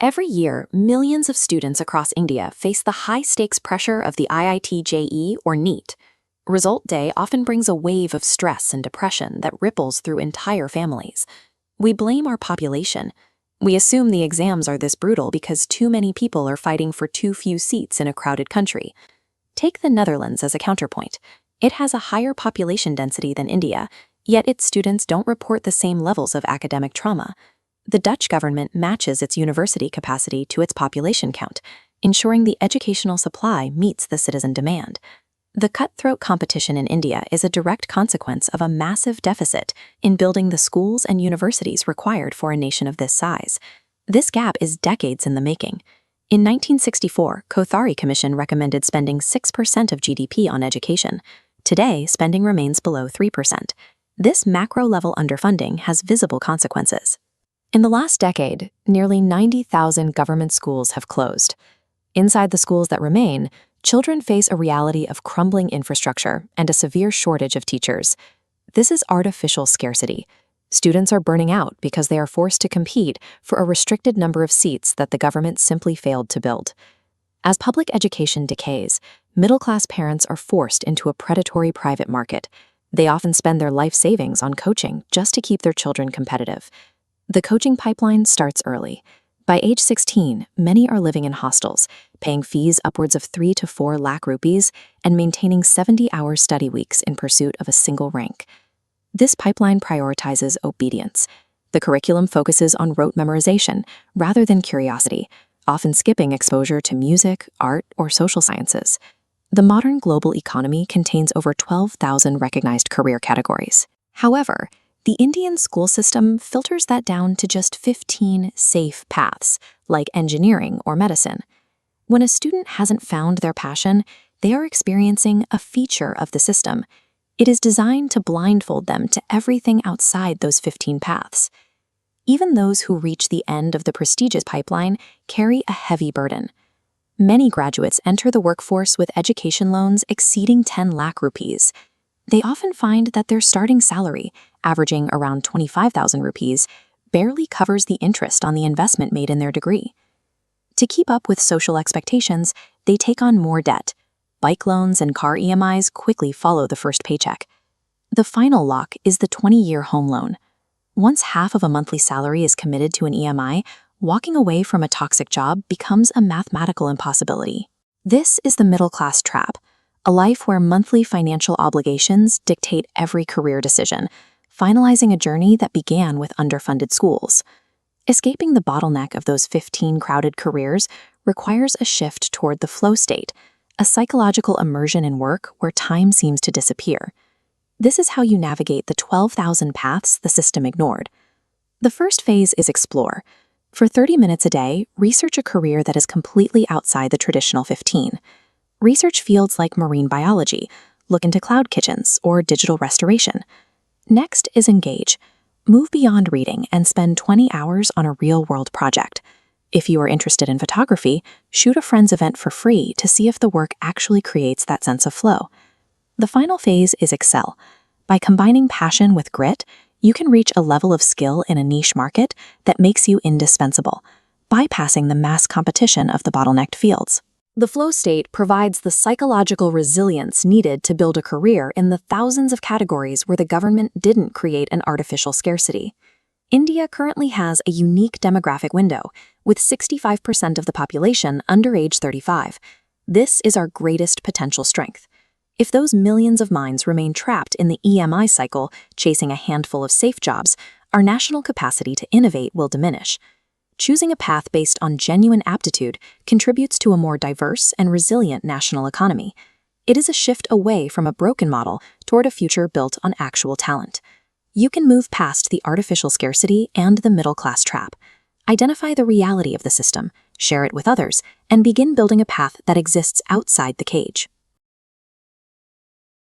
Every year, millions of students across India face the high-stakes pressure of the IIT JEE or NEET. Result day often brings a wave of stress and depression that ripples through entire families. We blame our population. We assume the exams are this brutal because too many people are fighting for too few seats in a crowded country. Take the Netherlands as a counterpoint. It has a higher population density than India, yet its students don't report the same levels of academic trauma. The Dutch government matches its university capacity to its population count, ensuring the educational supply meets the citizen demand. The cutthroat competition in India is a direct consequence of a massive deficit in building the schools and universities required for a nation of this size. This gap is decades in the making. In 1964, Kothari Commission recommended spending 6% of GDP on education. Today, spending remains below 3%. This macro-level underfunding has visible consequences. In the last decade, nearly 90,000 government schools have closed. Inside the schools that remain, children face a reality of crumbling infrastructure and a severe shortage of teachers. This is artificial scarcity. Students are burning out because they are forced to compete for a restricted number of seats that the government simply failed to build. As public education decays, middle-class parents are forced into a predatory private market. They often spend their life savings on coaching just to keep their children competitive. The coaching pipeline starts early. By age 16, many are living in hostels, paying fees upwards of 3 to 4 lakh rupees and maintaining 70-hour study weeks in pursuit of a single rank. This pipeline prioritizes obedience. The curriculum focuses on rote memorization rather than curiosity, often skipping exposure to music, art, or social sciences. The modern global economy contains over 12,000 recognized career categories. However, the Indian school system filters that down to just 15 safe paths, like engineering or medicine. When a student hasn't found their passion, they are experiencing a feature of the system. It is designed to blindfold them to everything outside those 15 paths. Even those who reach the end of the prestigious pipeline carry a heavy burden. Many graduates enter the workforce with education loans exceeding 10 lakh rupees. They often find that their starting salary, averaging around 25,000 rupees, barely covers the interest on the investment made in their degree. To keep up with social expectations, they take on more debt. Bike loans and car EMIs quickly follow the first paycheck. The final lock is the 20-year home loan. Once half of a monthly salary is committed to an EMI, walking away from a toxic job becomes a mathematical impossibility. This is the middle-class trap, a life where monthly financial obligations dictate every career decision, finalizing a journey that began with underfunded schools. Escaping the bottleneck of those 15 crowded careers requires a shift toward the flow state, a psychological immersion in work where time seems to disappear. This is how you navigate the 12,000 paths the system ignored. The first phase is explore. For 30 minutes a day, research a career that is completely outside the traditional 15. Research fields like marine biology, look into cloud kitchens, or digital restoration. Next is engage. Move beyond reading and spend 20 hours on a real-world project. If you are interested in photography, shoot a friend's event for free to see if the work actually creates that sense of flow. The final phase is excel. By combining passion with grit, you can reach a level of skill in a niche market that makes you indispensable, bypassing the mass competition of the bottlenecked fields. The flow state provides the psychological resilience needed to build a career in the thousands of categories where the government didn't create an artificial scarcity. India currently has a unique demographic window, with 65% of the population under age 35. This is our greatest potential strength. If those millions of minds remain trapped in the EMI cycle, chasing a handful of safe jobs, our national capacity to innovate will diminish. Choosing a path based on genuine aptitude contributes to a more diverse and resilient national economy. It is a shift away from a broken model toward a future built on actual talent. You can move past the artificial scarcity and the middle-class trap. Identify the reality of the system, share it with others, and begin building a path that exists outside the cage.